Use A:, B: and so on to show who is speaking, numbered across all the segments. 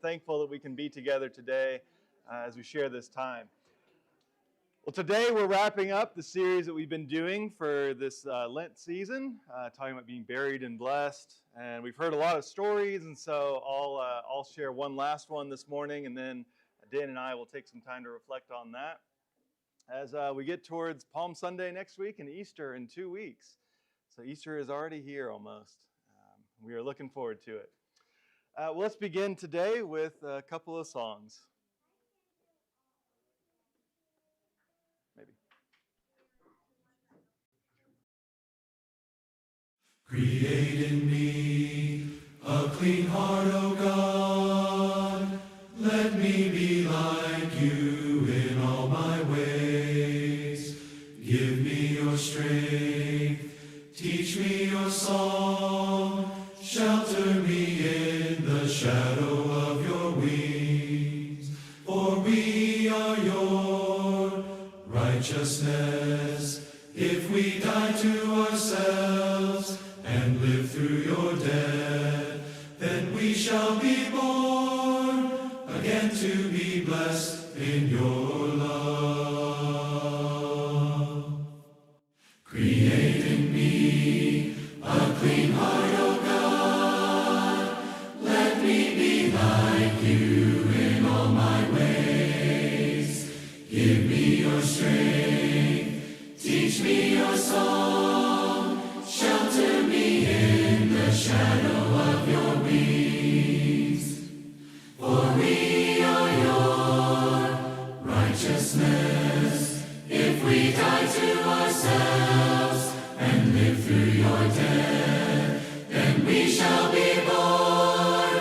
A: thankful that we can be together today as we share this time. Well, today we're wrapping up the series that we've been doing for this Lent season, talking about being buried and blessed. And we've heard a lot of stories, and so I'll share one last one this morning, and then Dan and I will take some time to reflect on that as we get towards Palm Sunday next week and Easter in 2 weeks. So Easter is already here almost. We are looking forward to it. Well, let's begin today with a couple of songs. Maybe.
B: Create in me a clean heart, O God. Let me be like you in all my ways. Give me your strength. Teach me your song. Shelter me in the shadow of your wings. For we are your righteousness. If we die to ourselves and live through your death, then we shall be born again to be blessed in your love. Create in me a clean heart, O God. Let me be like you in all my ways. Give me your strength. Teach me your song. Shelter me in the shadow of your wings. For we are your righteousness. If we die to ourselves and live through your death, then we shall be born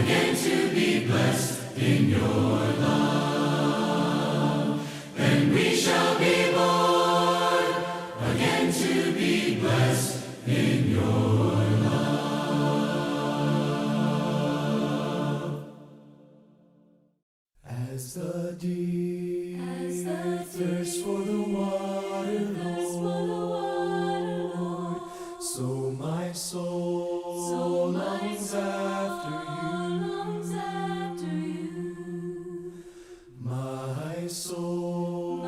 B: again to be blessed in your love. Then we shall be born again to be blessed in your love. As the deep thirsts for the water, Lord, so my soul longs after you. My soul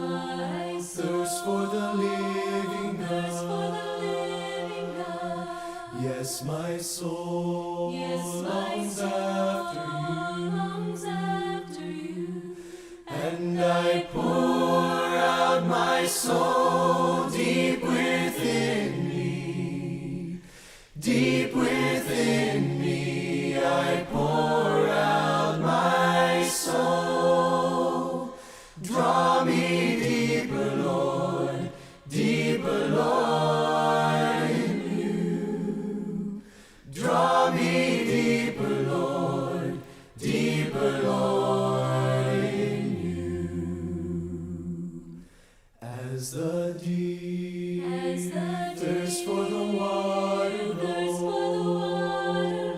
B: thirsts for the living God. Yes, my soul longs after you. And I pour out my soul deep within me. Deep within me, I pour out my soul. Draw me deeper, Lord, in you. Draw me deeper, Lord, in you. As the deep thirsts for the water, Lord,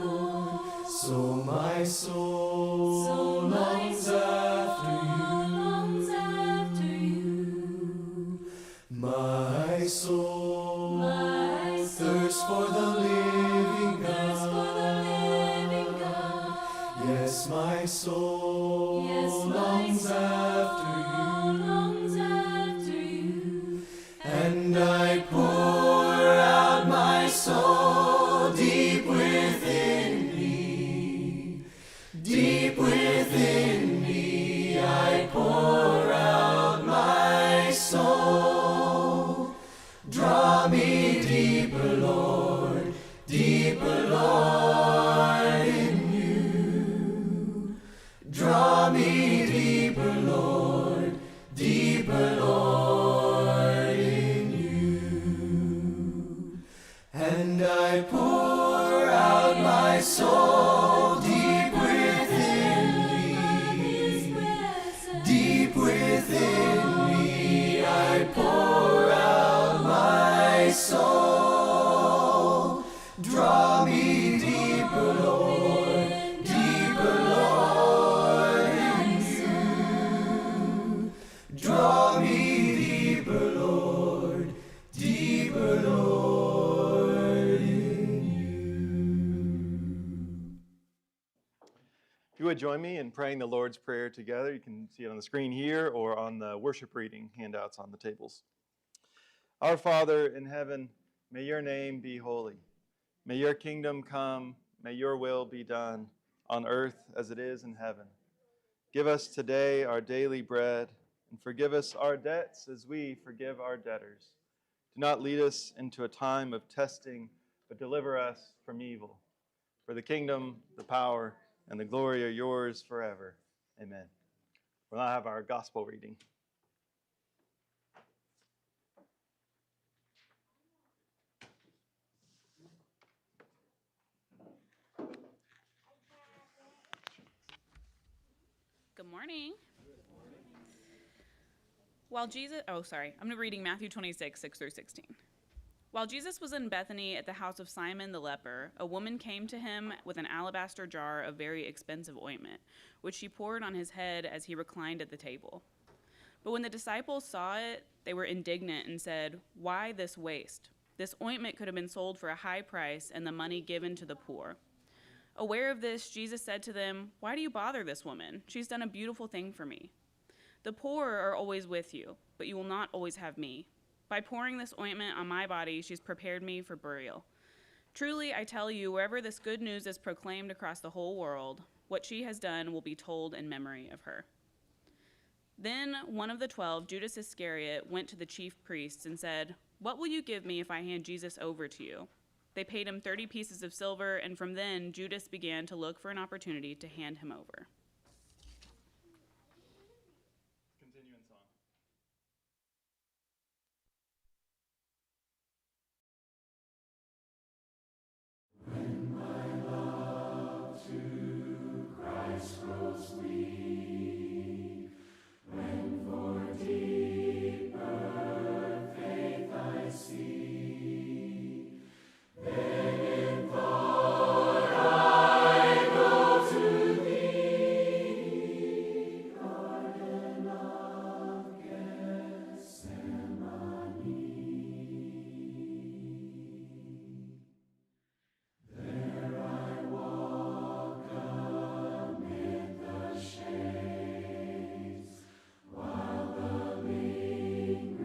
B: so my soul longs after you. My soul thirsts for the living God. Yes, my soul longs after you. And I pour out my soul deep within me. Deep within me, I pour out my soul. Draw me deeper, Lord, in you. Draw me deeper, Lord, in you. And I pour out my soul deep within me. Deep within me, I pour out my soul. Draw me deeper, Lord, in you. Draw me deeper, Lord, in you.
A: you would join me in praying the Lord's Prayer together. You can see it on the screen here or on the worship reading handouts on the tables. Our Father in heaven, may your name be holy. May your kingdom come. May your will be done on earth as it is in heaven. Give us today our daily bread, and forgive us our debts as we forgive our debtors. Do not lead us into a time of testing, but deliver us from evil. For the kingdom, the power, and the glory are yours forever. Amen. We'll now have our gospel reading.
C: Good morning. I'm reading Matthew 26, 6 through 16. While Jesus was in Bethany at the house of Simon the leper, a woman came to him with an alabaster jar of very expensive ointment, which she poured on his head as he reclined at the table. But when the disciples saw it, they were indignant and said, "Why this waste? This ointment could have been sold for a high price and the money given to the poor." Aware of this, Jesus said to them, "Why do you bother this woman? She's done a beautiful thing for me. The poor are always with you, but you will not always have me. By pouring this ointment on my body, she's prepared me for burial. Truly, I tell you, wherever this good news is proclaimed across the whole world, what she has done will be told in memory of her." Then one of the 12, Judas Iscariot, went to the chief priests and said, "What will you give me if I hand Jesus over to you?" They paid him 30 pieces of silver, and from then Judas began to look for an opportunity to hand him over.
A: Continue in song.
B: Christ grows weak, when for deeper faith I seek, then in thought I go to thee, garden of Gethsemane. There I walk amid the shades, while the lingering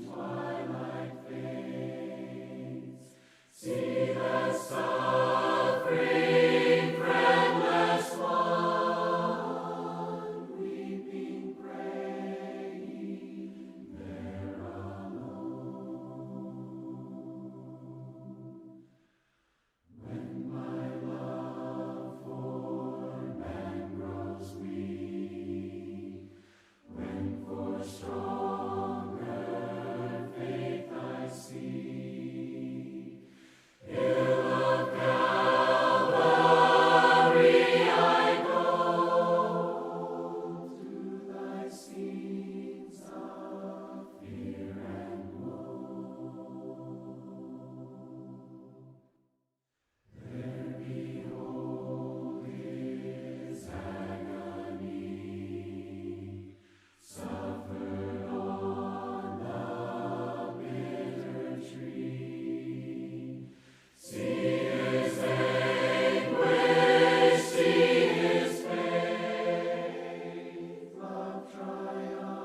B: twilight fades. See the suffering, friendless one, weeping, praying, there alone. When my love for man grows weak, when for stronger faith I seek, hill of Calvary I go, to thy scenes of fear and woe. There behold his agony, suffered on the bitter tree. See his anguish, see his faith, love triumphant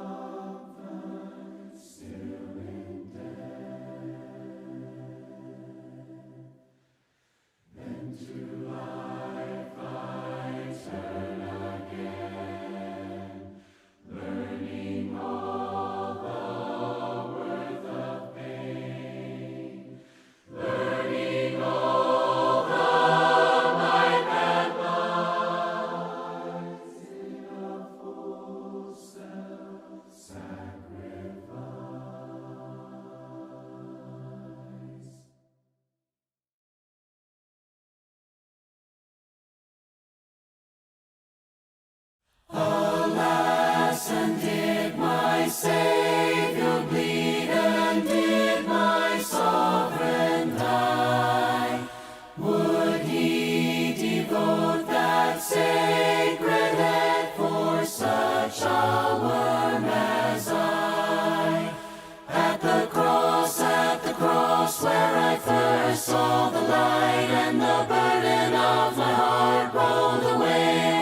B: still in death. Then to life I turn again, learning all the worth of pain, learning all the might that lies in a full self-sacrifice. Alas, and did my Savior bleed, and did my Sovereign die? Would he devote that sacred head for such a worm as I? At the cross where I first saw the light, and the burden of my heart rolled away,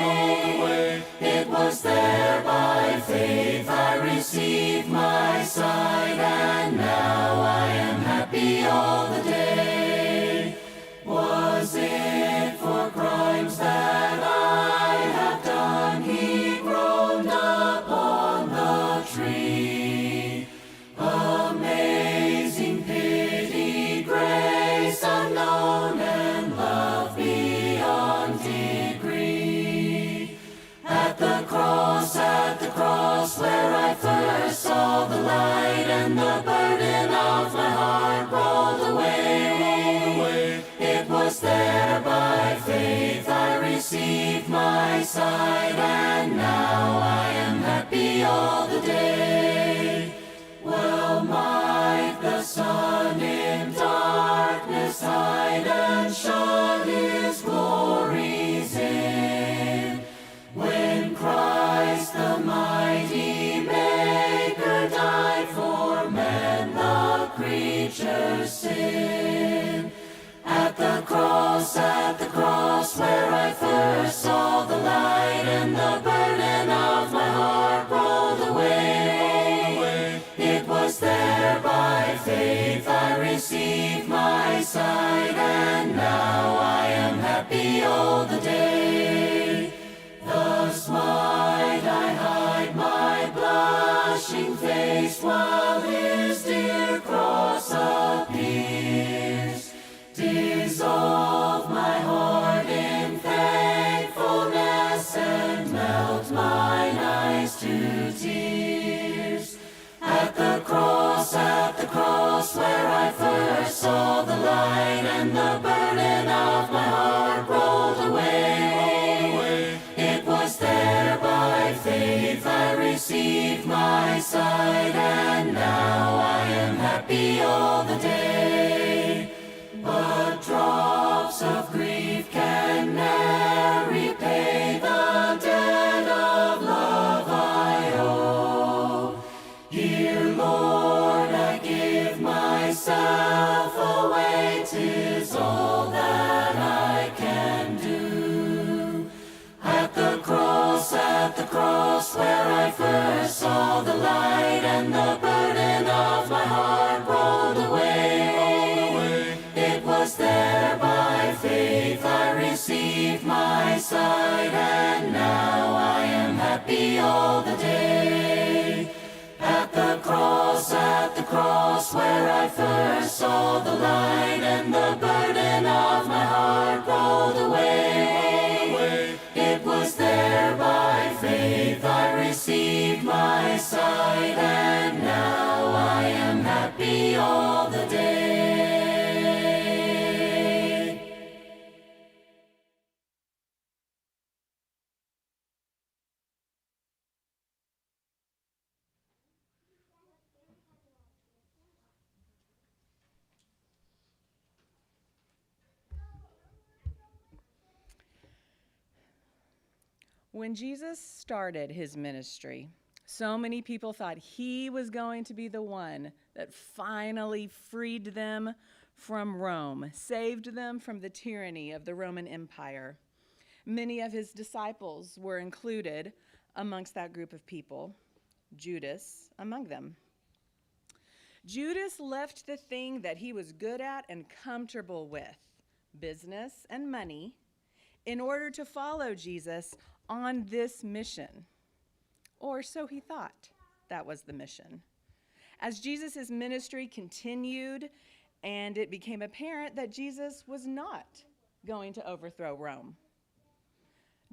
B: faith I received my sight, and now I am happy all the day. Was it for crimes that I have done, he groaned upon the tree? Amazing pity, grace unknown, and love beyond degree. At the cross where I first saw the light, and the burden of my heart rolled away. It was there by faith I received my sight, and now I am happy all the day. Well might the sun in darkness hide and shut his glories in, when Christ the mighty Maker died for man, the creature's sin. At the cross where I first saw the light, and the burden of my heart rolled away. It was there by faith I received my sight, and now I am happy all the day. Thus might I hide my blushing face while his dear cross appears. Dissolve my heart in thankfulness and melt mine eyes to tears. At the cross where I first saw the light, and the burden of my heart rolled away. It was there by faith I received my sight, and now I am happy all the day. But drops of grief can ne'er repay the debt of love I owe. Here, Lord, I give myself away, 'tis all that I can do. At the cross where I first saw the light, and the burden of my heart rolled away. It was there by faith I received my sight, and now I am happy all the day. At the cross where I first saw the light, and the burden of my heart rolled away. It was there by faith I received my sight, and now I am happy all the day.
D: When Jesus started his ministry, so many people thought he was going to be the one that finally freed them from Rome, saved them from the tyranny of the Roman Empire. Many of his disciples were included amongst that group of people, Judas among them. Judas left the thing that he was good at and comfortable with, business and money, in order to follow Jesus on this mission. Or so he thought that was the mission. As Jesus' ministry continued, and it became apparent that Jesus was not going to overthrow Rome,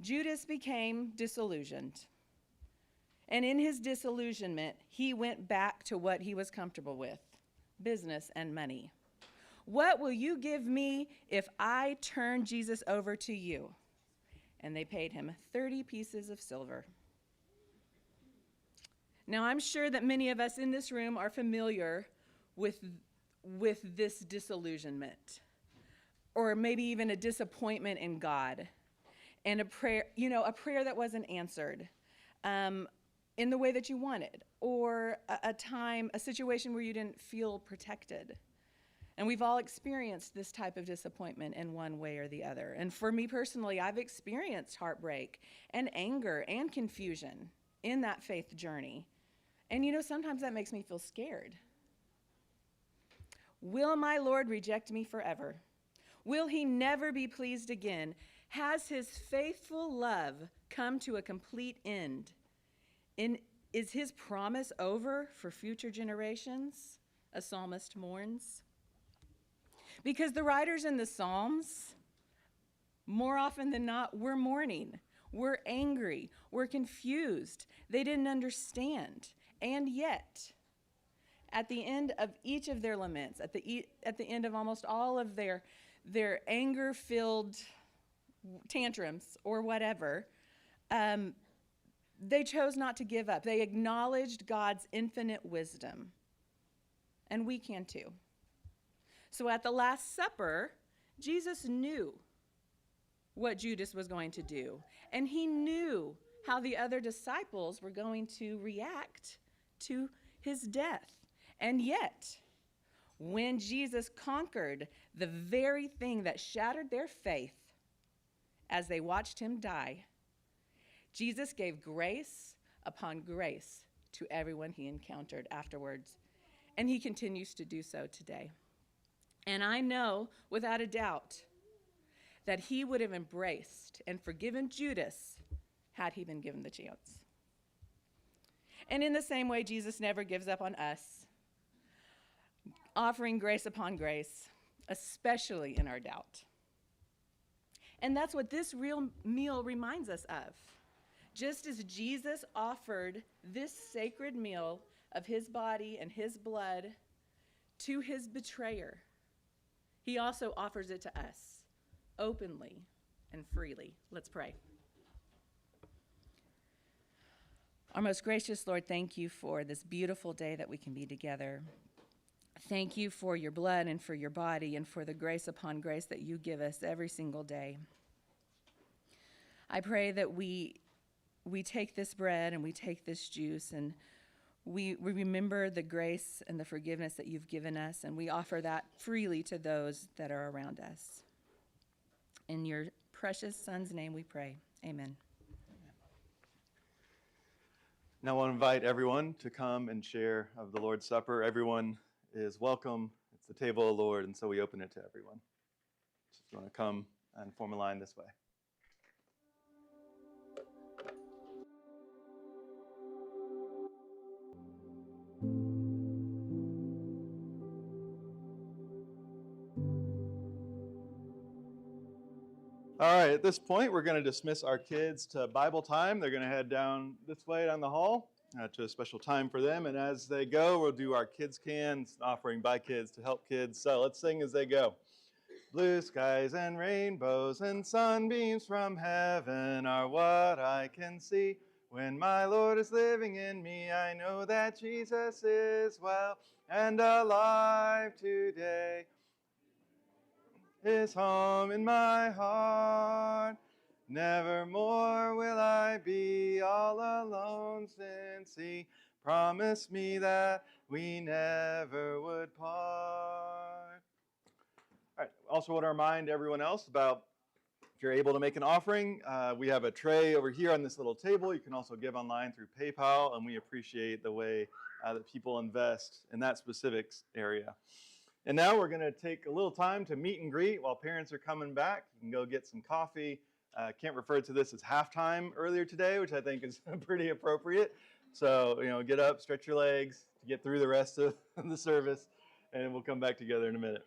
D: Judas became disillusioned. And in his disillusionment, he went back to what he was comfortable with, business and money. What will you give me if I turn Jesus over to you? And they paid him 30 pieces of silver. Now, I'm sure that many of us in this room are familiar with this disillusionment, or maybe even a disappointment in God, and a prayer that wasn't answered in the way that you wanted, or a situation where you didn't feel protected. And we've all experienced this type of disappointment in one way or the other. And for me personally, I've experienced heartbreak and anger and confusion in that faith journey. And you know, sometimes that makes me feel scared. Will my Lord reject me forever? Will he never be pleased again? Has his faithful love come to a complete end? Is his promise over for future generations? A psalmist mourns. Because the writers in the Psalms, more often than not, were mourning. We're angry. We're confused. They didn't understand. And yet, at the end of each of their laments, at the end of almost all of their anger-filled tantrums or whatever, they chose not to give up. They acknowledged God's infinite wisdom. And we can too. So at the Last Supper, Jesus knew what Judas was going to do. And he knew how the other disciples were going to react to his death. And yet, when Jesus conquered the very thing that shattered their faith as they watched him die, Jesus gave grace upon grace to everyone he encountered afterwards. And he continues to do so today. And I know without a doubt that he would have embraced and forgiven Judas had he been given the chance. And in the same way, Jesus never gives up on us, offering grace upon grace, especially in our doubt. And that's what this real meal reminds us of. Just as Jesus offered this sacred meal of his body and his blood to his betrayer, he also offers it to us openly and freely. Let's pray. Our most gracious Lord, thank you for this beautiful day that we can be together. Thank you for your blood and for your body and for the grace upon grace that you give us every single day. I pray that we take this bread and we take this juice and we remember the grace and the forgiveness that you've given us, and we offer that freely to those that are around us. In your precious Son's name we pray. Amen.
A: Now I want to invite everyone to come and share of the Lord's Supper. Everyone is welcome. It's the table of the Lord, and so we open it to everyone. So if you want to come and form a line this way. All right, at this point, we're going to dismiss our kids to Bible time. They're going to head down this way down the hall to a special time for them. And as they go, we'll do our kids' cans, offering by kids to help kids. So let's sing as they go. Blue skies and rainbows and sunbeams from heaven are what I can see. When my Lord is living in me, I know that Jesus is well and alive today. His home in my heart. Nevermore will I be all alone, since he promised me that we never would part. All right, also want to remind everyone else about, if you're able to make an offering, we have a tray over here on this little table. You can also give online through PayPal, and we appreciate the way that people invest in that specific area. And now we're going to take a little time to meet and greet while parents are coming back. You can go get some coffee. Can't refer to this as halftime earlier today, which I think is pretty appropriate. So, get up, stretch your legs to get through the rest of the service, and we'll come back together in a minute.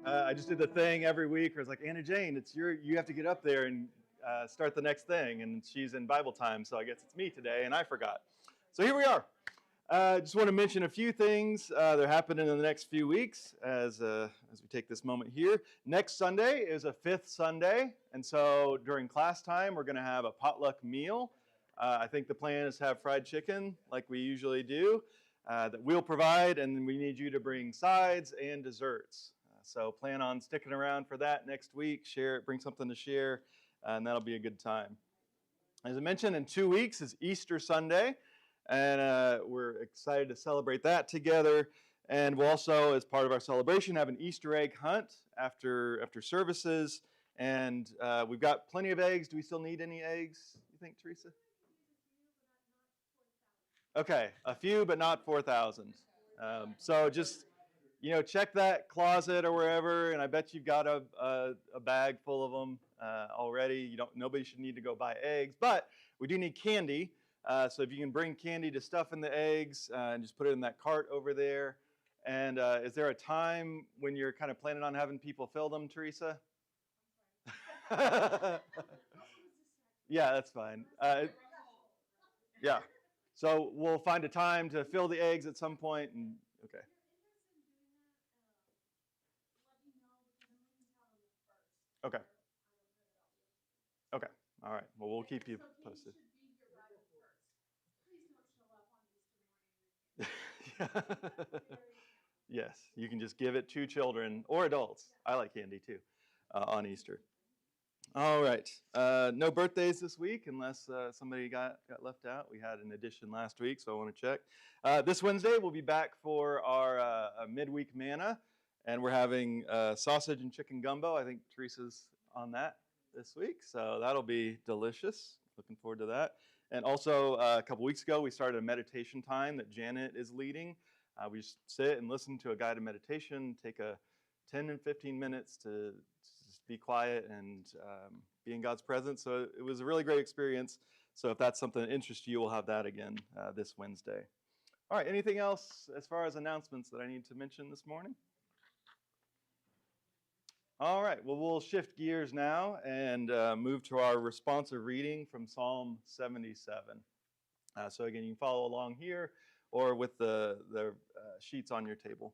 A: I just did the thing every week where it's like, Anna Jane, you have to get up there and start the next thing. And she's in Bible time, so I guess it's me today, and I forgot. So here we are. Just want to mention a few things that are happening in the next few weeks as we take this moment here. Next Sunday is a fifth Sunday, and so during class time, we're going to have a potluck meal. I think the plan is to have fried chicken like we usually do that we'll provide, and then we need you to bring sides and desserts. So plan on sticking around for that next week. Bring something to share, and that'll be a good time. As I mentioned, in 2 weeks is Easter Sunday, and we're excited to celebrate that together. And we'll also, as part of our celebration, have an Easter egg hunt after services. And we've got plenty of eggs. Do we still need any eggs, you think, Teresa? Okay, a few, but not 4,000. So just, check that closet or wherever, and I bet you've got a bag full of them already. Nobody should need to go buy eggs, but we do need candy. So if you can bring candy to stuff in the eggs and just put it in that cart over there. And is there a time when you're kind of planning on having people fill them, Teresa? Yeah, that's fine. Yeah. So we'll find a time to fill the eggs at some point. And okay. Okay. Okay. All right. Well, we'll keep you posted. Yes, you can just give it to children or adults. I like candy too on Easter. All right. No birthdays this week unless somebody got left out. We had an addition last week, so I want to check. This Wednesday, we'll be back for our midweek manna, and we're having sausage and chicken gumbo. I think Teresa's on that this week, so that'll be delicious. Looking forward to that. And also, a couple weeks ago, we started a meditation time that Janet is leading. We just sit and listen to a guided meditation, take a 10 and 15 minutes to just be quiet and be in God's presence. So it was a really great experience. So if that's something that interests you, we'll have that again this Wednesday. All right, anything else as far as announcements that I need to mention this morning? All right, well, we'll shift gears now and move to our responsive reading from Psalm 77. So again, you can follow along here or with the sheets on your table.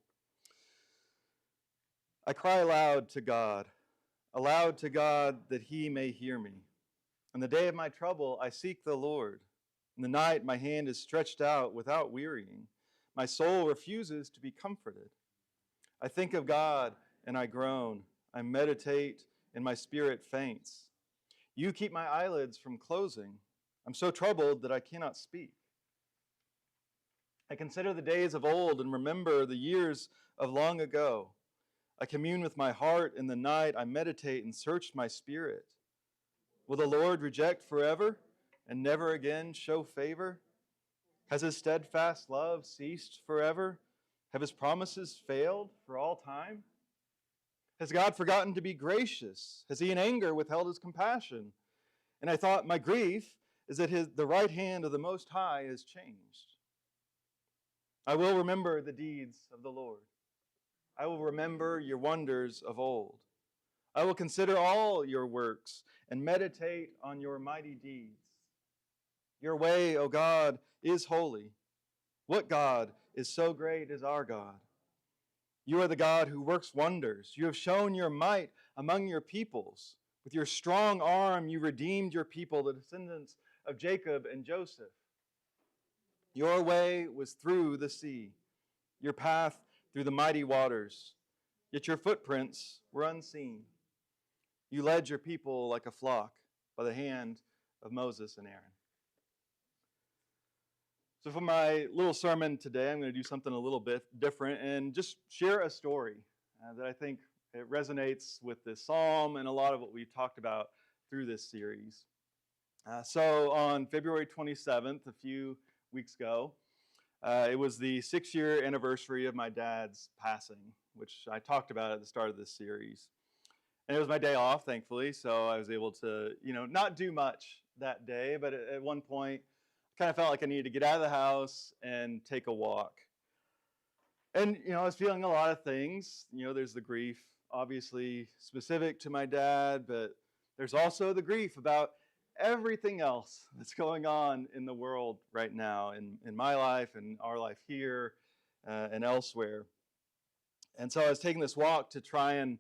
A: I cry aloud to God that he may hear me. In the day of my trouble, I seek the Lord. In the night, my hand is stretched out without wearying. My soul refuses to be comforted. I think of God and I groan. I meditate and my spirit faints. You keep my eyelids from closing. I'm so troubled that I cannot speak. I consider the days of old and remember the years of long ago. I commune with my heart in the night. I meditate and search my spirit. Will the Lord reject forever and never again show favor? Has his steadfast love ceased forever? Have his promises failed for all time? Has God forgotten to be gracious? Has he in anger withheld his compassion? And I thought, my grief is that the right hand of the Most High has changed. I will remember the deeds of the Lord. I will remember your wonders of old. I will consider all your works and meditate on your mighty deeds. Your way, O God, is holy. What God is so great as our God? You are the God who works wonders. You have shown your might among your peoples. With your strong arm, you redeemed your people, the descendants of Jacob and Joseph. Your way was through the sea, your path through the mighty waters, yet your footprints were unseen. You led your people like a flock by the hand of Moses and Aaron. So for my little sermon today, I'm going to do something a little bit different and just share a story that I think it resonates with this psalm and a lot of what we've talked about through this series. So on February 27th, a few weeks ago, it was the 6-year anniversary of my dad's passing, which I talked about at the start of this series. And it was my day off, thankfully, so I was able to, not do much that day, but at one point, kind of felt like I needed to get out of the house and take a walk. And, I was feeling a lot of things. There's the grief, obviously specific to my dad, but there's also the grief about everything else that's going on in the world right now, in my life and our life here and elsewhere. And so I was taking this walk to try and,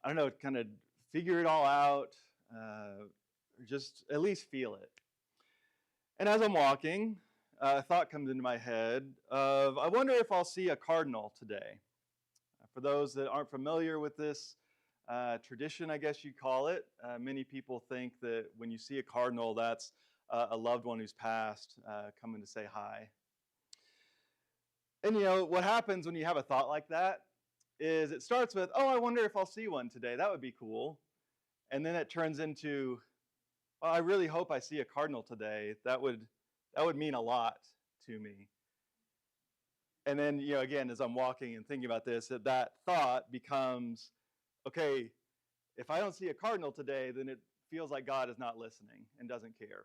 A: kind of figure it all out, or just at least feel it. And as I'm walking, a thought comes into my head of, I wonder if I'll see a cardinal today. For those that aren't familiar with this tradition, I guess you'd call it, many people think that when you see a cardinal, that's a loved one who's passed, coming to say hi. And what happens when you have a thought like that is it starts with, oh, I wonder if I'll see one today. That would be cool. And then it turns into, well, I really hope I see a cardinal today. That would mean a lot to me. And then, again, as I'm walking and thinking about this, that thought becomes, okay, if I don't see a cardinal today, then it feels like God is not listening and doesn't care.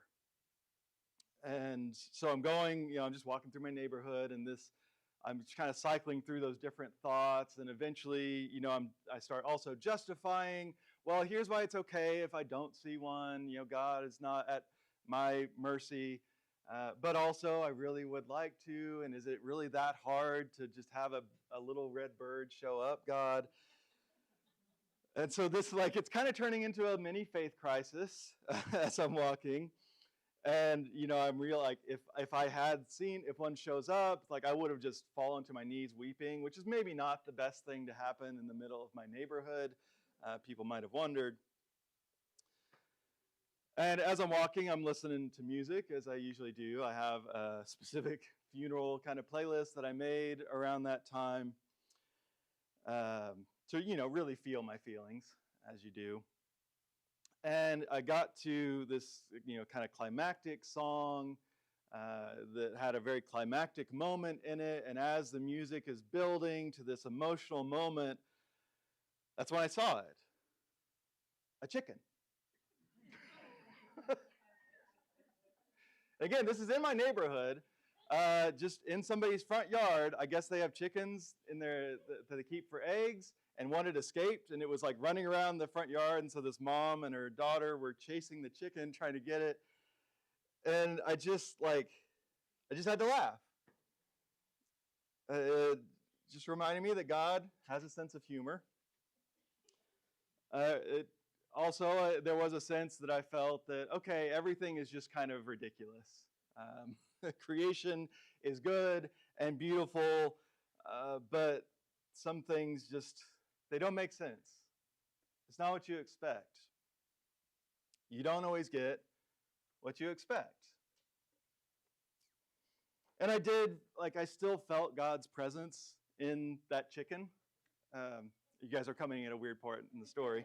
A: And so I'm going, I'm just walking through my neighborhood, and I'm just kind of cycling through those different thoughts, and eventually, I start also justifying, well, here's why it's okay if I don't see one. God is not at my mercy, but also I really would like to, and is it really that hard to just have a little red bird show up, God? And so this, it's kind of turning into a mini faith crisis as I'm walking. And, I'm real, if I had seen, if one shows up, I would have just fallen to my knees weeping, which is maybe not the best thing to happen in the middle of my neighborhood. People might have wondered. And as I'm walking, I'm listening to music, as I usually do. I have a specific funeral kind of playlist that I made around that time to, really feel my feelings, as you do. And I got to this, kind of climactic song that had a very climactic moment in it. And as the music is building to this emotional moment, that's when I saw it. A chicken. Again, this is in my neighborhood, just in somebody's front yard. I guess they have chickens in there that they keep for eggs. And one had escaped, and it was running around the front yard, and so this mom and her daughter were chasing the chicken, trying to get it. And I just had to laugh. It just reminded me that God has a sense of humor. There was a sense that I felt that, okay, everything is just kind of ridiculous. Creation is good and beautiful, but some things just, they don't make sense. It's not what you expect. You don't always get what you expect. And I still felt God's presence in that chicken. You guys are coming in a weird part in the story.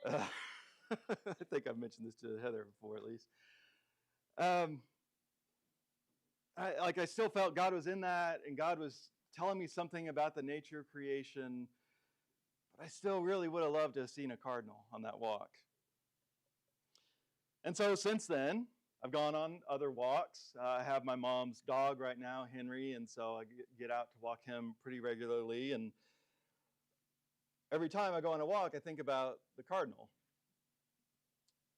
A: I think I've mentioned this to Heather before, at least. I still felt God was in that, and God was telling me something about the nature of creation. But I still really would have loved to have seen a cardinal on that walk. And so since then, I've gone on other walks. I have my mom's dog right now, Henry, and so I get out to walk him pretty regularly. And every time I go on a walk, I think about the cardinal.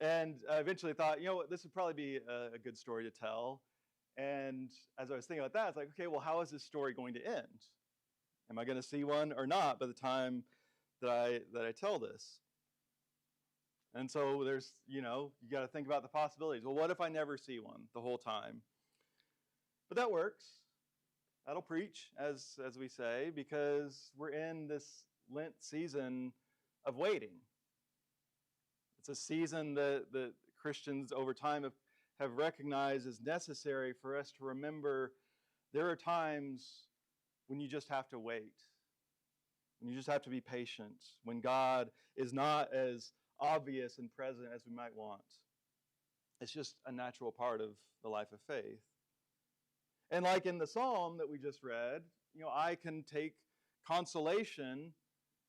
A: And I eventually thought, this would probably be a good story to tell. And as I was thinking about that, it's okay, well, how is this story going to end? Am I going to see one or not by the time that I tell this? And so there's, you got to think about the possibilities. Well, what if I never see one the whole time? But that works. That'll preach, as we say, because we're in this Lent season of waiting. It's a season that Christians over time have recognized as necessary for us to remember there are times when you just have to wait, when you just have to be patient, when God is not as obvious and present as we might want. It's just a natural part of the life of faith. And like in the psalm that we just read, I can take consolation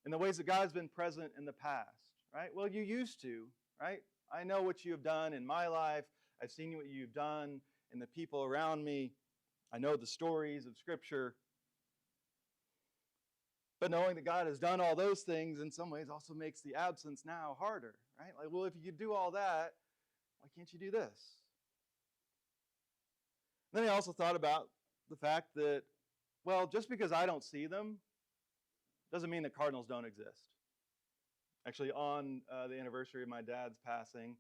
A: in the ways that God's been present in the past, right? Well, you used to, right? I know what you have done in my life. I've seen what you've done in the people around me. I know the stories of Scripture. But knowing that God has done all those things in some ways also makes the absence now harder, right? Well, if you could do all that, why can't you do this? Then I also thought about the fact that, well, just because I don't see them doesn't mean that cardinals don't exist. Actually, on the anniversary of my dad's passing,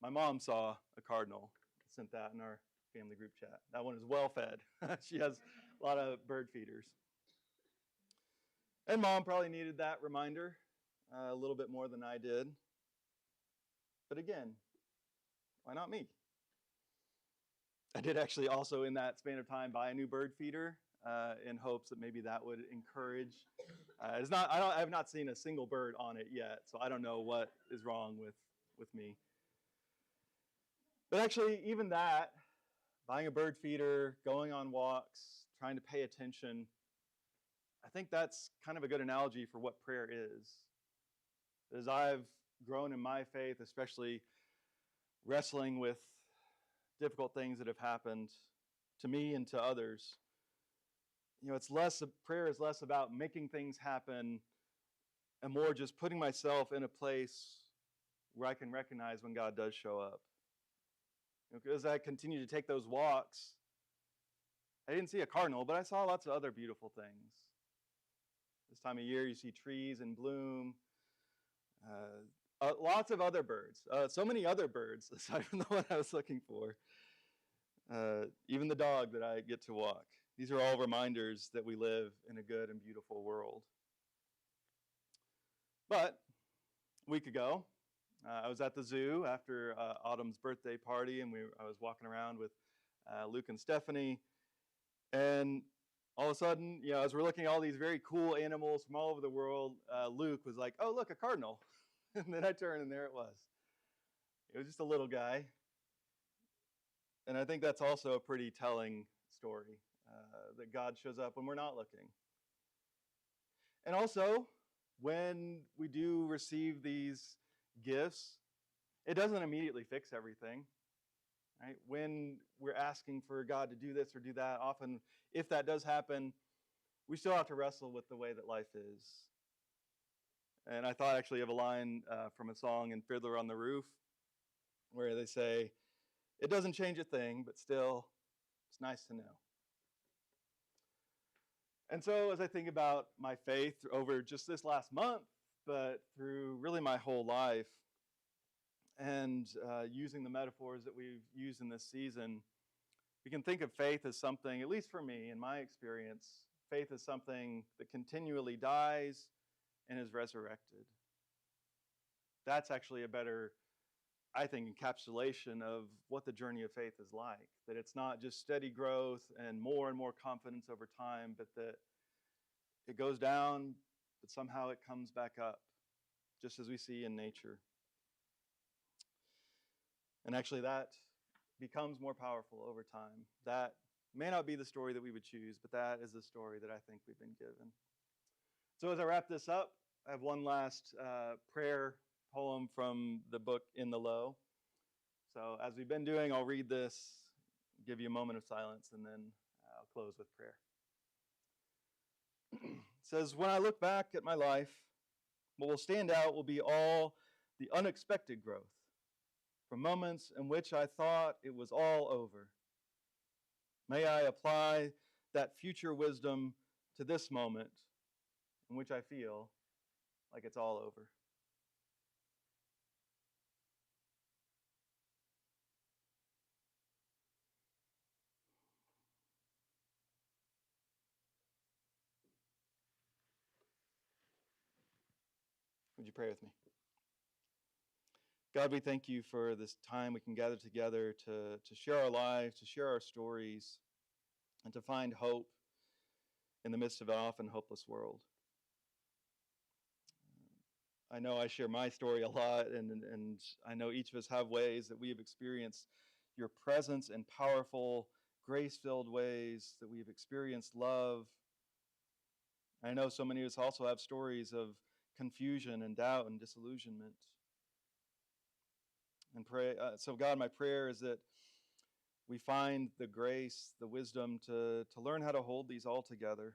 A: my mom saw a cardinal. I sent that in our family group chat. That one is well fed. She has a lot of bird feeders. And Mom probably needed that reminder a little bit more than I did. But again, why not me? I did actually also in that span of time buy a new bird feeder in hopes that maybe that would encourage. It's not. I have not seen a single bird on it yet, so I don't know what is wrong with me. But actually, even that, buying a bird feeder, going on walks, trying to pay attention, I think that's kind of a good analogy for what prayer is. As I've grown in my faith, especially wrestling with difficult things that have happened to me and to others, prayer is less about making things happen and more just putting myself in a place where I can recognize when God does show up. As I continue to take those walks, I didn't see a cardinal, but I saw lots of other beautiful things. This time of year, you see trees in bloom, lots of other birds, so many other birds aside from the one I was looking for. Even the dog that I get to walk. These are all reminders that we live in a good and beautiful world. But a week ago, I was at the zoo after Autumn's birthday party, and I was walking around with Luke and Stephanie, and all of a sudden, as we're looking at all these very cool animals from all over the world, Luke was like, "Oh, look, a cardinal." And then I turned, and there it was. It was just a little guy. And I think that's also a pretty telling story, that God shows up when we're not looking. And also, when we do receive these gifts, it doesn't immediately fix everything. Right? When we're asking for God to do this or do that, often, if that does happen, we still have to wrestle with the way that life is. And I thought actually of a line from a song in Fiddler on the Roof, where they say, "It doesn't change a thing, but still, it's nice to know." And so as I think about my faith over just this last month, but through really my whole life, and using the metaphors that we've used in this season, we can think of faith as something, at least for me, in my experience, faith is something that continually dies and is resurrected. That's actually a better, I think, encapsulation of what the journey of faith is like. That it's not just steady growth and more confidence over time, but that it goes down, but somehow it comes back up, just as we see in nature. And actually that becomes more powerful over time. That may not be the story that we would choose, but that is the story that I think we've been given. So as I wrap this up, I have one last prayer poem from the book In the Low. So as we've been doing, I'll read this, give you a moment of silence, and then I'll close with prayer. It says, "When I look back at my life, what will stand out will be all the unexpected growth from moments in which I thought it was all over. May I apply that future wisdom to this moment in which I feel like it's all over." Would you pray with me? God, we thank you for this time we can gather together to share our lives, to share our stories, and to find hope in the midst of an often hopeless world. I know I share my story a lot, and I know each of us have ways that we have experienced your presence in powerful, grace-filled ways, that we've experienced love. I know so many of us also have stories of confusion and doubt and disillusionment. And so God, my prayer is that we find the grace, the wisdom to learn how to hold these all together,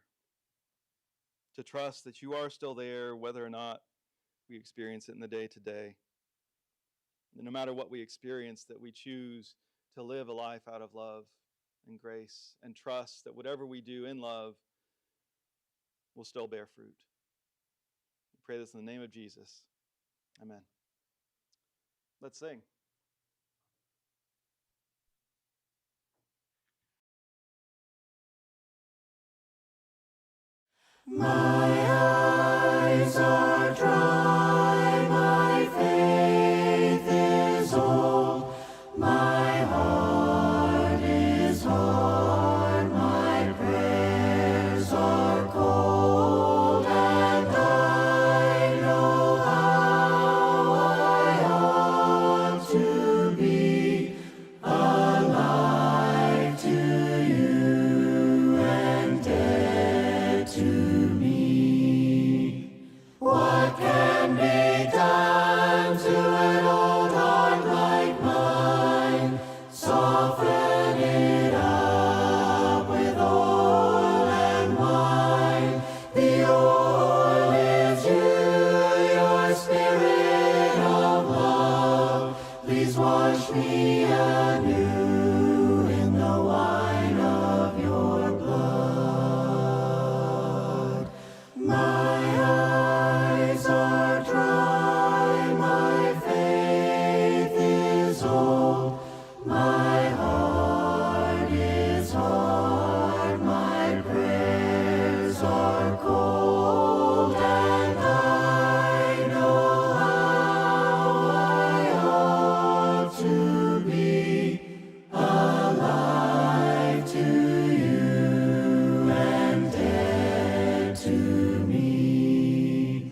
A: to trust that you are still there whether or not we experience it in the day-to-day. And no matter what we experience, that we choose to live a life out of love and grace, and trust that whatever we do in love will still bear fruit. We pray this in the name of Jesus. Amen. Let's sing.
B: My eyes are dry, my faith is old, my heart is an old heart like mine. Soften it up with oil and wine. The oil is you, your spirit of love. Please wash me anew in the wine of your blood. My eyes are dry, my faith is old, my heart is hard, my prayers are cold, and I know how I ought to be alive to you and dead to me.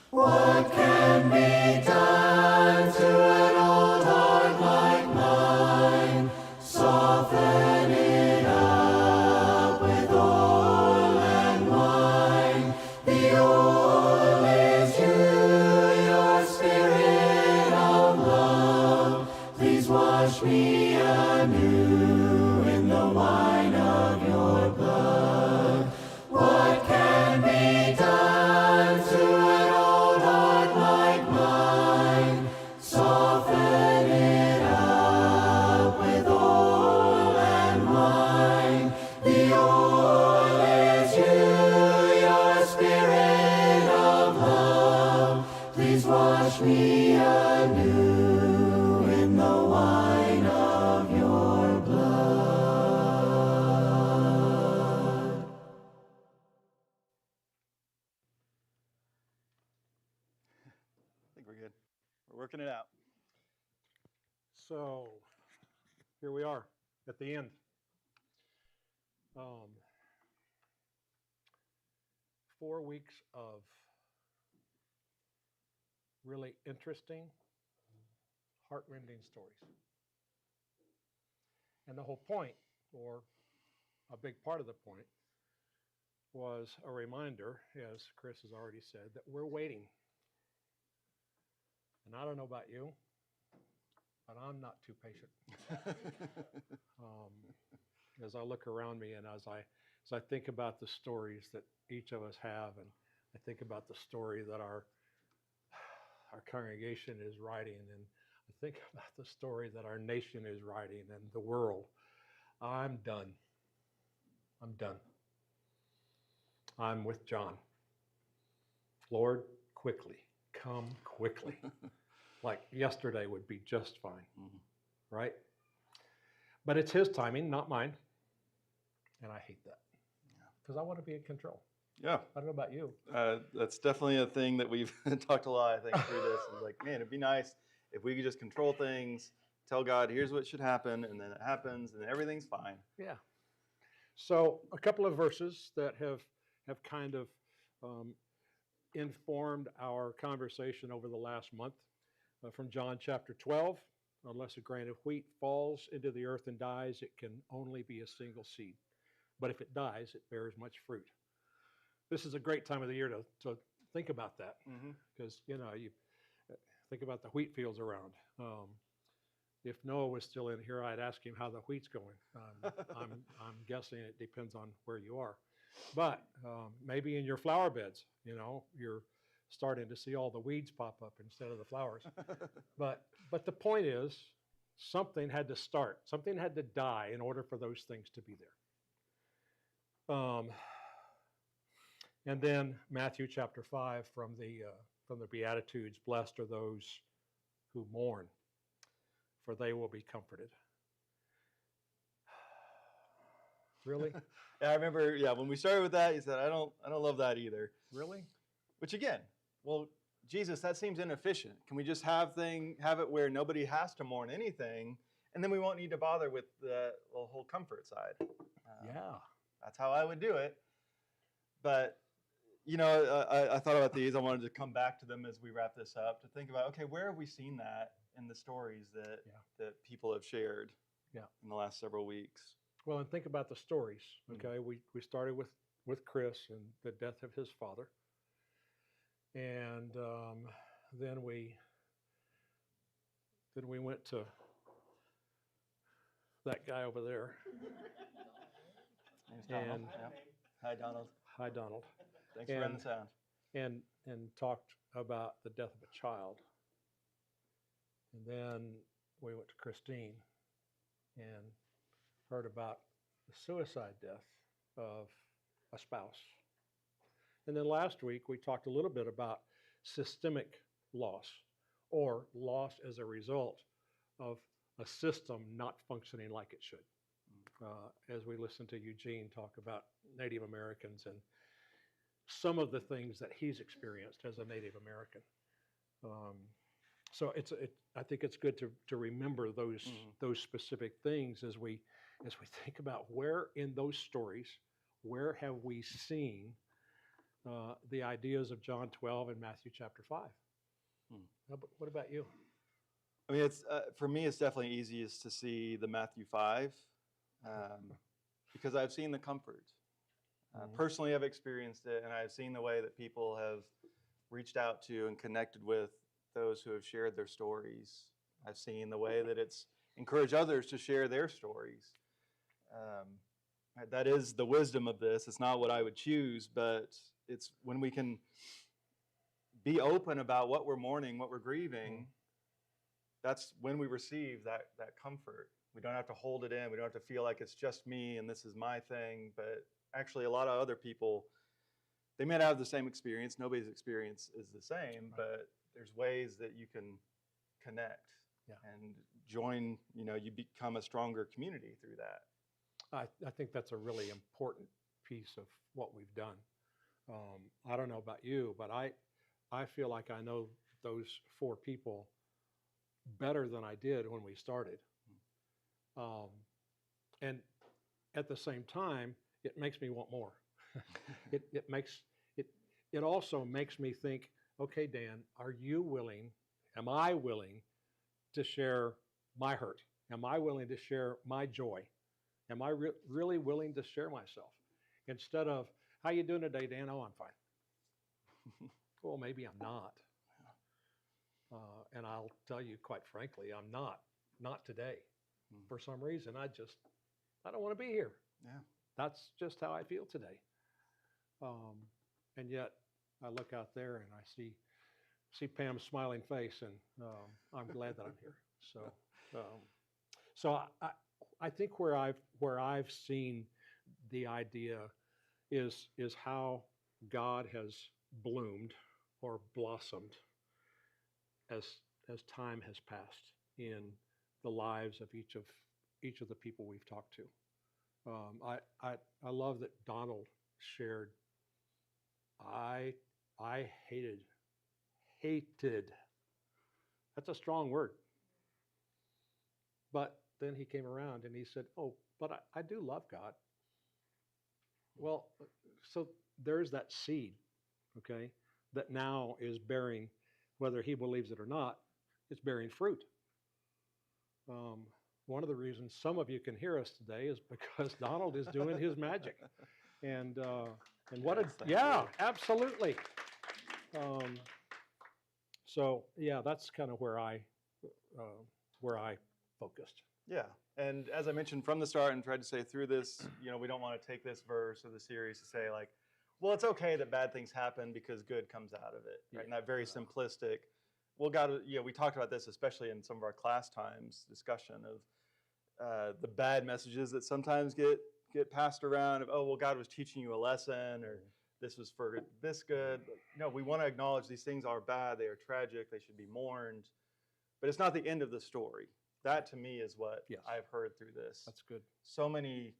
B: What can be done to an old heart like mine? Soften it up with oil and wine. The oil is you, your spirit of love. Please wash me anew in the wine of your blood. What can be done to an old heart like mine? Soften it up with oil and wine. The oil is you, your spirit of love. Please wash me anew in the wine of your blood.
A: I think we're good. We're working it out.
E: So here we are at the end. 4 weeks of really interesting, heart-rending stories. And the whole point, or a big part of the point, was a reminder, as Chris has already said, that we're waiting. And I don't know about you, but I'm not too patient. As I look around me and as I think about the stories that each of us have, and I think about the story that our congregation is writing, and I think about the story that our nation is writing and the world, I'm done. I'm done. I'm with John. Lord, quickly, come quickly. Like yesterday would be just fine, right? But it's his timing, not mine. And I hate that because I want to be in control.
A: Yeah.
E: I don't know about you.
A: That's definitely a thing that we've talked a lot, I think, through this. Is like, man, it'd be nice if we could just control things, tell God, here's what should happen, and then it happens, and then everything's fine.
E: Yeah. So a couple of verses that have kind of informed our conversation over the last month from John chapter 12. Unless a grain of wheat falls into the earth and dies, it can only be a single seed. But if it dies, it bears much fruit. This is a great time of the year to think about that, because you think about the wheat fields around. If Noah was still in here, I'd ask him how the wheat's going. I'm guessing it depends on where you are, but maybe in your flower beds, you're starting to see all the weeds pop up instead of the flowers. But the point is, something had to start, something had to die in order for those things to be there. And then Matthew chapter 5 from the Beatitudes, blessed are those who mourn, for they will be comforted. Really?
A: Yeah, I remember. Yeah, when we started with that, he said, "I don't love that either."
E: Really?
A: Which again, well, Jesus, that seems inefficient. Can we just have it where nobody has to mourn anything, and then we won't need to bother with the whole comfort side?
E: Yeah.
A: That's how I would do it. But I thought about these. I wanted to come back to them as we wrap this up to think about, okay, where have we seen that in the stories that people have shared in the last several weeks?
E: Well, and think about the stories. Okay, we started with Chris and the death of his father, and then we then we went to that guy over there.
A: Name's Donald.
E: And
A: Yep. Hi, Donald.
E: hi, Donald,
A: Thanks for running the sound.
E: and talked about the death of a child. And then we went to Christine and heard about the suicide death of a spouse. And then last week we talked a little bit about systemic loss, or loss as a result of a system not functioning like it should. As we listened to Eugene talk about Native Americans and some of the things that he's experienced as a Native American. So I think it's good to remember those specific things as we think about where in those stories, where have we seen the ideas of John 12 and Matthew chapter 5. What about you?
A: I mean, it's for me, it's definitely easiest to see the Matthew 5 because I've seen the comfort. Personally, I've experienced it, and I've seen the way that people have reached out to and connected with those who have shared their stories. I've seen the way that it's encouraged others to share their stories. That is the wisdom of this. It's not what I would choose, but it's when we can be open about what we're mourning, what we're grieving, that's when we receive that comfort. We don't have to hold it in. We don't have to feel like it's just me and this is my thing. But actually, a lot of other people, they may not have the same experience. Nobody's experience is the same, but there's ways that you can connect and join, you become a stronger community through that.
E: I think that's a really important piece of what we've done. I don't know about you, but I feel like I know those 4 people better than I did when we started. And at the same time, it makes me want more. It also makes me think, okay, Dan, am I willing to share my hurt? Am I willing to share my joy? Am I really willing to share myself? Instead of, how you doing today, Dan? Oh, I'm fine. Well, maybe I'm not. And I'll tell you, quite frankly, I'm not today. For some reason, I don't want to be here.
A: Yeah.
E: That's just how I feel today. And yet I look out there and I see Pam's smiling face, and I'm glad that I'm here. So I think where I've seen the idea is how God has bloomed or blossomed as time has passed in the lives of each of the people we've talked to. I love that Donald shared. I hated. That's a strong word. But then he came around and he said, "Oh, but I do love God." Well, so there's that seed, okay, that now is bearing, whether he believes it or not, it's bearing fruit. One of the reasons some of you can hear us today is because Donald is doing his magic, and what absolutely. So yeah, that's kind of where I focused.
A: Yeah, and as I mentioned from the start and tried to say through this, we don't want to take this verse of the series to say like, well, it's okay that bad things happen because good comes out of it, right? And that very simplistic. Well, God, we talked about this, especially in some of our class times discussion of the bad messages that sometimes get passed around of, oh, well, God was teaching you a lesson, or this was for this good. No, we want to acknowledge these things are bad. They are tragic. They should be mourned. But it's not the end of the story. That, to me, is what I've heard through this.
E: That's good.
A: So many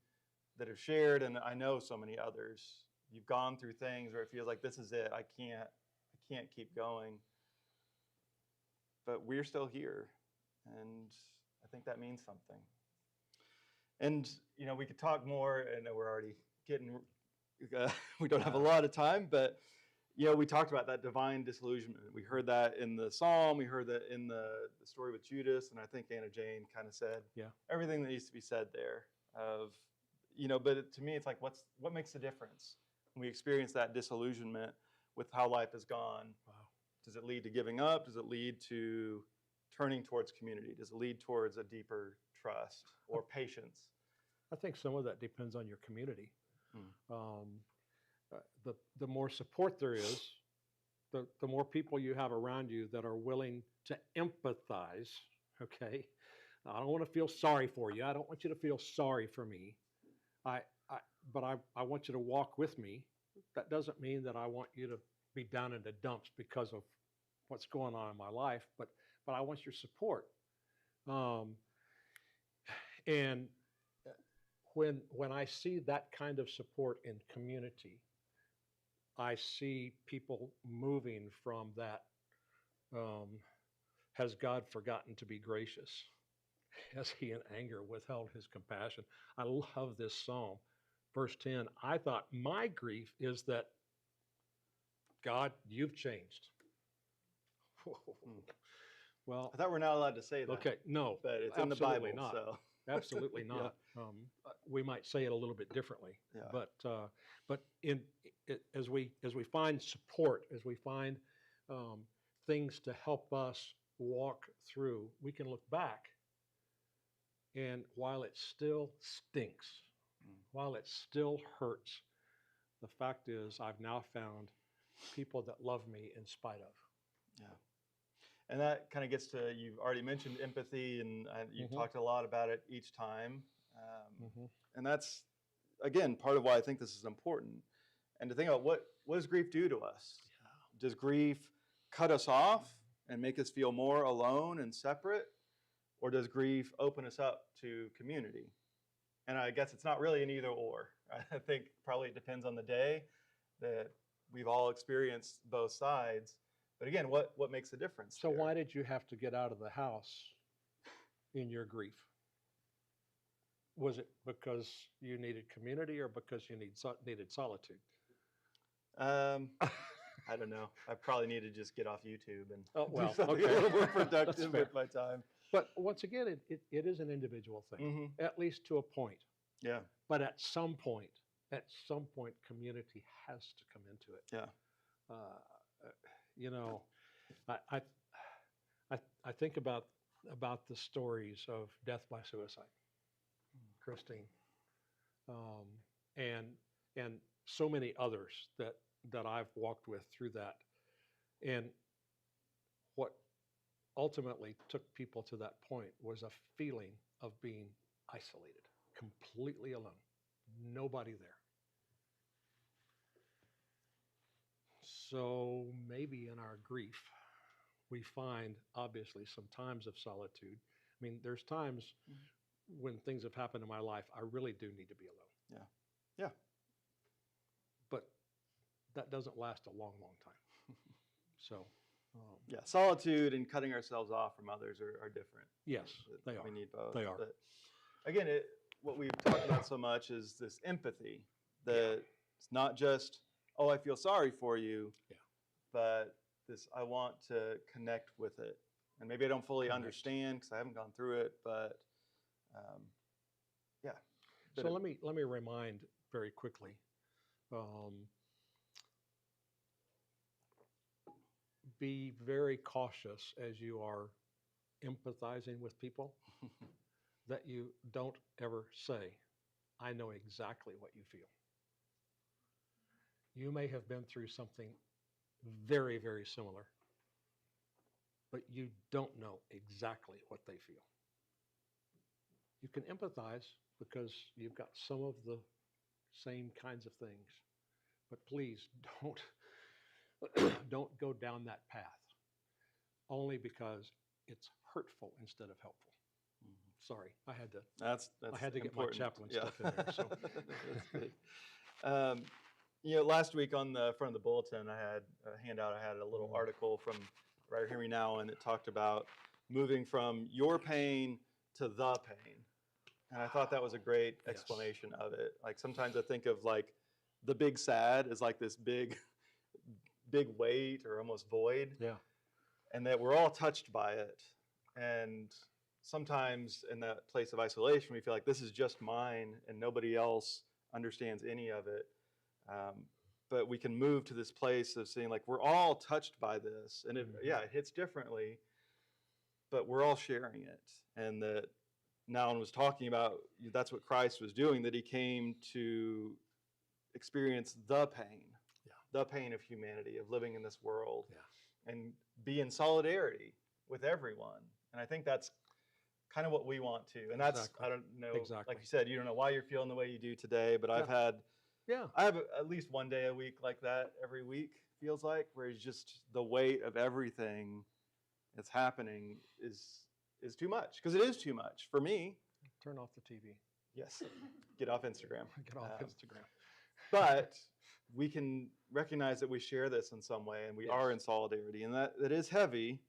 A: that have shared, and I know so many others. You've gone through things where it feels like this is it. I can't keep going. But we're still here, and I think that means something. And we could talk more, and we're already getting. We don't have a lot of time, but we talked about that divine disillusionment. We heard that in the psalm. We heard that in the story with Judas, and I think Anna Jane kind of said everything that needs to be said there. But to me, it's like, what makes the difference when we experience that disillusionment with how life has gone?
E: Wow.
A: Does it lead to giving up? Does it lead to turning towards community? Does it lead towards a deeper trust or patience?
E: I think some of that depends on your community.
A: Hmm.
E: The more support there is, the more people you have around you that are willing to empathize. Okay, I don't want to feel sorry for you. I don't want you to feel sorry for me. But I want you to walk with me. That doesn't mean that I want you to be down in the dumps because of what's going on in my life, but I want your support. And when I see that kind of support in community, I see people moving from that. Has God forgotten to be gracious? Has he in anger withheld his compassion? I love this psalm. Verse 10, I thought my grief is that, God, you've changed. Well,
A: I thought we're not allowed to say that.
E: okay, no,
A: But it's in the Bible,
E: absolutely not.
A: so.
E: Absolutely not. We might say it a little bit differently,
A: Yeah.
E: but as we find support, as we find things to help us walk through, we can look back, and while it still stinks, while it still hurts, the fact is I've now found people that love me in spite of.
A: Yeah. And that kind of gets to, you've already mentioned empathy, and you've
E: Mhm.
A: talked a lot about it each time.
E: Mhm.
A: And that's, again, part of why I think this is important. And to think about what does grief do to us? Does grief cut us off and make us feel more alone and separate? Or does grief open us up to community? And I guess it's not really an either or. I think probably it depends on the day, that we've all experienced both sides. But again, what makes a difference?
E: So
A: there?
E: why did you have to get out of the house in your grief? Was it because you needed community or because you needed solitude?
A: I don't know. I probably need to just get off YouTube and
E: well,
A: do something
E: okay.
A: a little more
E: That's
A: productive
E: fair.
A: with my time.
E: But once again, it is an individual thing, at least to a point.
A: Yeah.
E: But at some point, community has to come into it.
A: Yeah.
E: You know, I think about the stories of death by suicide, Christine, and so many others that I've walked with through that, and what ultimately took people to that point was a feeling of being isolated, completely alone, nobody there. So maybe in our grief, we find obviously some times of solitude. I mean, there's times when things have happened in my life, I really do need to be alone.
A: Yeah.
E: But that doesn't last a long, long time. So,
A: Yeah. Solitude and cutting ourselves off from others are different.
E: yes, they are.
A: We need both.
E: They are.
A: But again, what we've talked about so much is this empathy. That it's not just, oh, I feel sorry for you, but this, I want to connect with it. And maybe I don't fully understand because I haven't gone through it, but yeah.
E: So let me remind very quickly. Be very cautious as you are empathizing with people that you don't ever say, I know exactly what you feel. You may have been through something very, very similar, but you don't know exactly what they feel. You can empathize because you've got some of the same kinds of things, but please don't go down that path, only because it's hurtful instead of helpful. Sorry, I had to.
A: That's
E: I had to get
A: important.
E: my chaplain stuff in there. So.
A: That's good. You know, last week on the front of the bulletin, I had a handout. I had a little article from Writer Hear Me Now, and it talked about moving from your pain to the pain. And I thought that was a great explanation of it. Like sometimes I think of like the big sad is like this big weight or almost void.
E: Yeah.
A: And that we're all touched by it. And sometimes in that place of isolation, we feel like this is just mine and nobody else understands any of it. But we can move to this place of seeing like we're all touched by this. And it hits differently. but we're all sharing it. And that Noun was talking about, that's what Christ was doing, that he came to experience the pain of humanity, of living in this world, and be in solidarity with everyone. And I think that's kind of what we want to. And that's, I don't know, like you said, you don't know why you're feeling the way you do today, but I have at least one day a week like that every week, feels like, where it's just the weight of everything that's happening is too much, because it is too much for me.
E: Turn off the TV.
A: Yes, get off Instagram.
E: Get off Instagram.
A: But we can recognize that we share this in some way, and we are in solidarity, and that is heavy,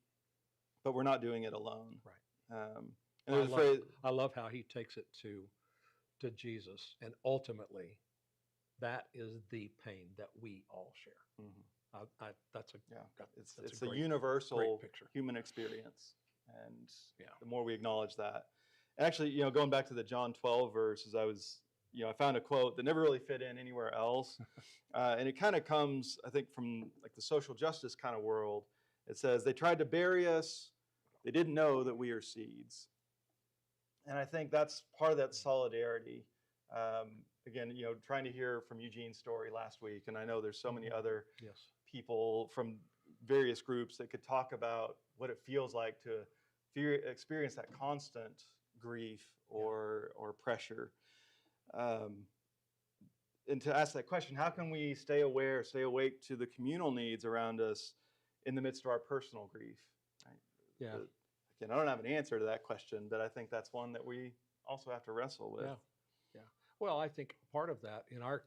A: but we're not doing it alone.
E: Right.
A: And there's a phrase.
E: I love how he takes it to Jesus, and ultimately, that is the pain that we all share. Mm-hmm.
A: It's a universal human experience, and the more we acknowledge that. Actually, going back to the John 12 verses, I found a quote that never really fit in anywhere else, and it kind of comes, I think, from like the social justice kind of world. It says, "They tried to bury us; they didn't know that we are seeds." And I think that's part of that solidarity. Again, trying to hear from Eugene's story last week, and I know there's so many other people from various groups that could talk about what it feels like to experience that constant grief or pressure. And to ask that question, how can we stay awake to the communal needs around us in the midst of our personal grief? Right?
E: Yeah.
A: Again, I don't have an answer to that question, but I think that's one that we also have to wrestle with.
E: Yeah. Well, I think part of that in a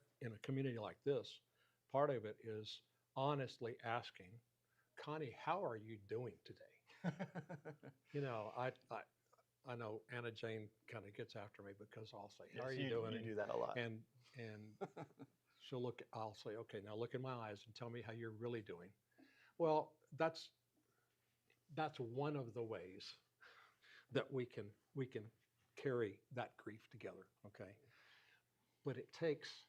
E: community like this, part of it is honestly asking, Connie, how are you doing today? I know Anna Jane kind of gets after me because I'll say, how are you doing?
A: You do that a lot.
E: And I'll say, okay, now look in my eyes and tell me how you're really doing. Well, that's one of the ways that we can carry that grief together, okay? But it takes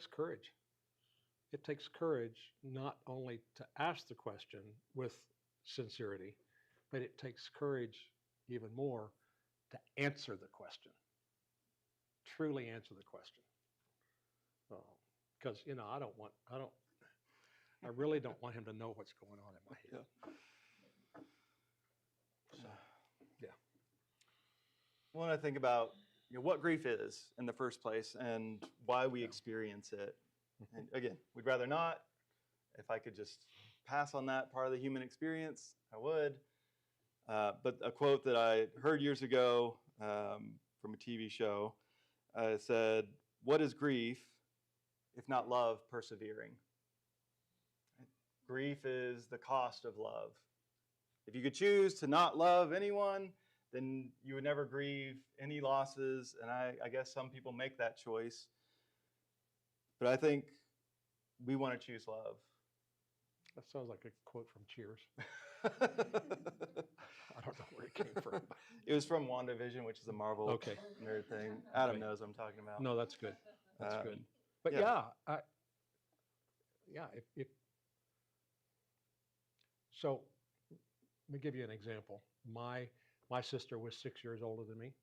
E: courage. It takes courage not only to ask the question with sincerity, but it takes courage even more to answer the question. Truly answer the question. Because I really don't want him to know what's going on in my head. So, yeah.
A: When I think about what grief is in the first place and why we experience it, and again, we'd rather not. If I could just pass on that part of the human experience, I would. But a quote that I heard years ago from a TV show said, "What is grief if not love persevering?" Grief is the cost of love. If you could choose to not love anyone, then you would never grieve any losses. And I guess some people make that choice. But I think we want to choose love.
E: That sounds like a quote from Cheers. I don't know where it came from.
A: It was from WandaVision, which is a Marvel nerd thing. Adam knows what I'm talking about.
E: No, that's good. That's good. But so let me give you an example. My sister was 6 years older than me.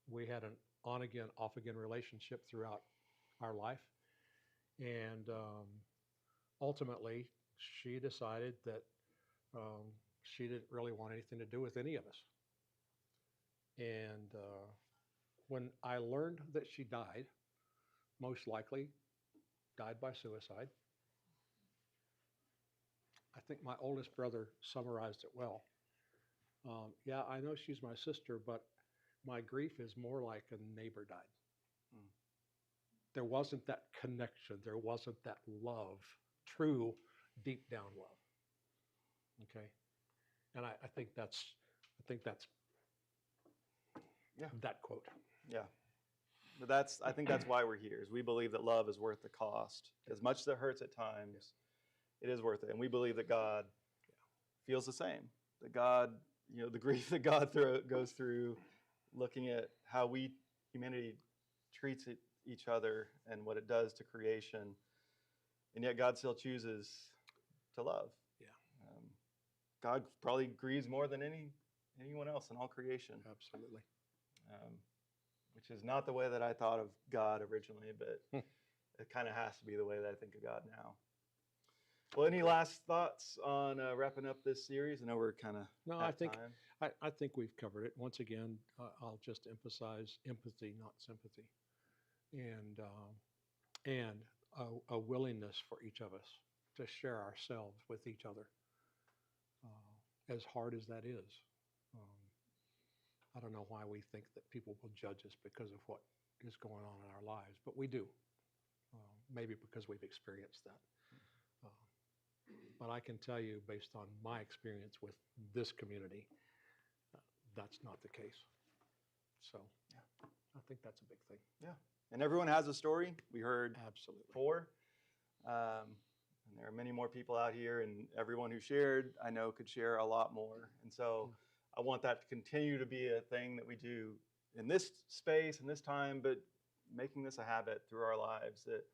E: We had an on-again, off-again relationship throughout our life. And ultimately, she decided that she didn't really want anything to do with any of us. And when I learned that she died, most likely died by suicide, I think my oldest brother summarized it well. I know she's my sister, but my grief is more like a neighbor died. There wasn't that connection. There wasn't that love, true, deep down love. Okay, and I think that's that quote.
A: Yeah, but I think that's why we're here. Is we believe that love is worth the cost. As much as it hurts at times, it is worth it, and we believe that God feels the same. That God, the grief that God goes through, looking at how humanity treats each other and what it does to creation, and yet God still chooses to love. God probably grieves more than anyone else in all creation.
E: Absolutely.
A: Which is not the way that I thought of God originally, but it kind of has to be the way that I think of God now. Well, any last thoughts on wrapping up this series? I know we're kind of
E: No,
A: at time.
E: I think we've covered it. Once again, I'll just emphasize empathy, not sympathy, and a willingness for each of us to share ourselves with each other, as hard as that is. I don't know why we think that people will judge us because of what is going on in our lives, but we do. Maybe because we've experienced that. But I can tell you, based on my experience with this community, that's not the case. So I think that's a big thing.
A: Yeah. And everyone has a story. We heard
E: Absolutely.
A: 4. And there are many more people out here, and everyone who shared, I know, could share a lot more. And so I want that to continue to be a thing that we do in this space, in this time, but making this a habit through our lives, that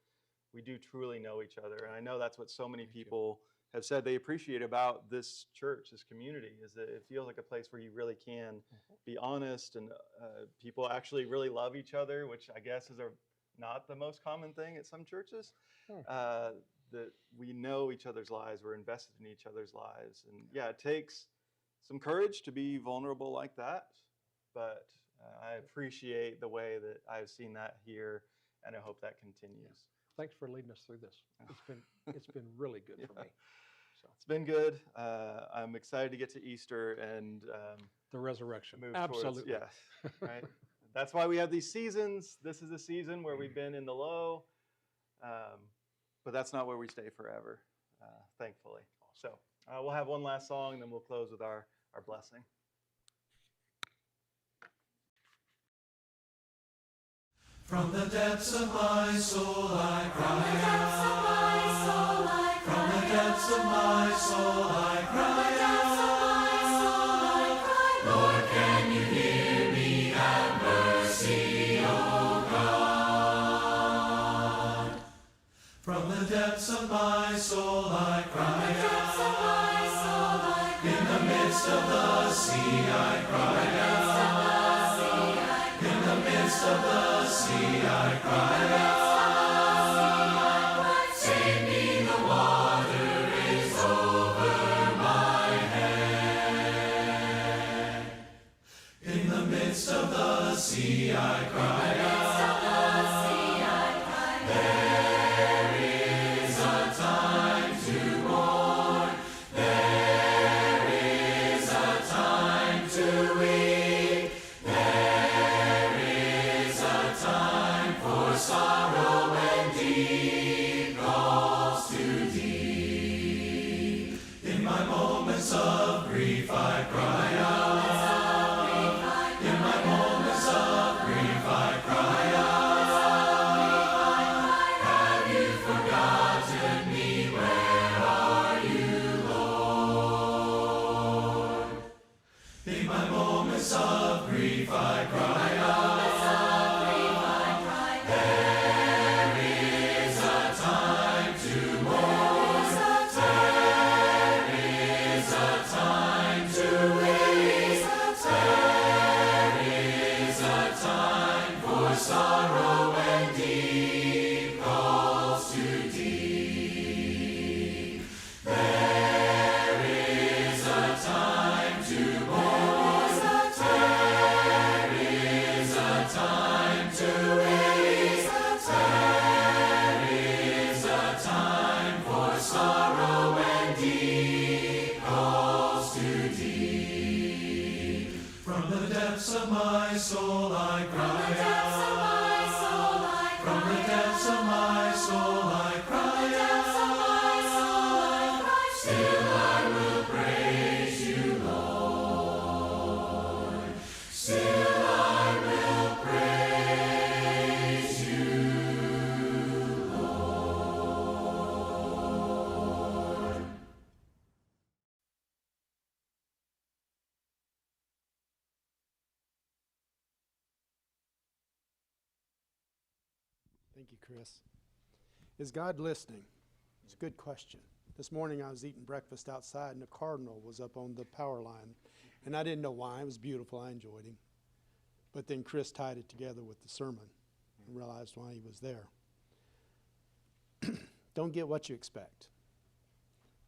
A: we do truly know each other. And I know that's what so many people have said they appreciate about this church, this community, is that it feels like a place where you really can be honest, and people actually really love each other, which I guess is not the most common thing at some churches. That we know each other's lives, we're invested in each other's lives. And yeah, it takes some courage to be vulnerable like that, but I appreciate the way that I've seen that here, and I hope that continues.
E: Thanks for leading us through this. It's been really good for me. So
A: it's been good. I'm excited to get to Easter and
E: the resurrection.
A: Move
E: Absolutely.
A: Towards, yes, right. That's why we have these seasons. This is a season where we've been in the low, but that's not where we stay forever, thankfully. So we'll have one last song, and then we'll close with our blessing.
B: From the depths of my soul I cry out. From the depths of my soul I cry out. Lord, can you hear me? Have mercy, O God. From the depths of my soul I cry out. In the midst of the sea I cry out. In the midst of the sea I cry out. Save me, the water is over my head. In the midst of the sea I cry out. There is a time to mourn. There is a time to weep. Sorrow when deep calls to deep. In my moments of grief I cry out. In my moments of grief I cry out. Have you forgotten me? Where are you, Lord? In my moments of grief I cry out. Sorrow when deep calls to deep. There is a time to mourn. There is a time to weep. There is a time for sorrow when deep calls to deep. From the depths of my soul I cry out. From the depths of my soul I cry out. Still I will praise you, Lord. Still I will praise you, Lord.
F: Thank you, Chris. Is God listening? It's a good question. This morning I was eating breakfast outside, and a cardinal was up on the power line. And I didn't know why. It was beautiful. I enjoyed him. But then Chris tied it together with the sermon and realized why he was there. Don't get what you expect.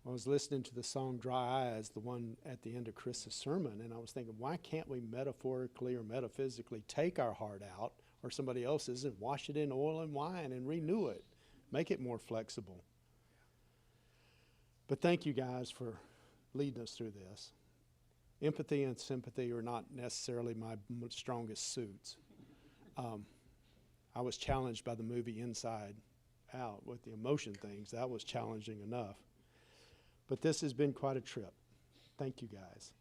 F: I was listening to the song Dry Eyes, the one at the end of Chris's sermon, and I was thinking, why can't we metaphorically or metaphysically take our heart out, or somebody else's, and wash it in oil and wine and renew it, make it more flexible? But thank you guys for leading us through this. Empathy and sympathy are not necessarily my strongest suits. I was challenged by the movie Inside Out with the emotion things. That was challenging enough. But this has been quite a trip. Thank you guys.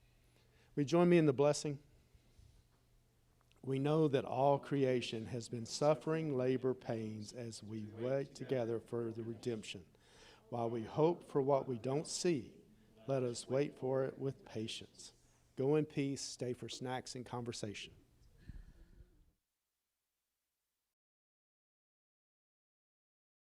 F: Will you join me in the blessing? We know that all creation has been suffering labor pains as we wait together for the redemption. While we hope for what we don't see, let us wait for it with patience. Go in peace. Stay for snacks and conversation.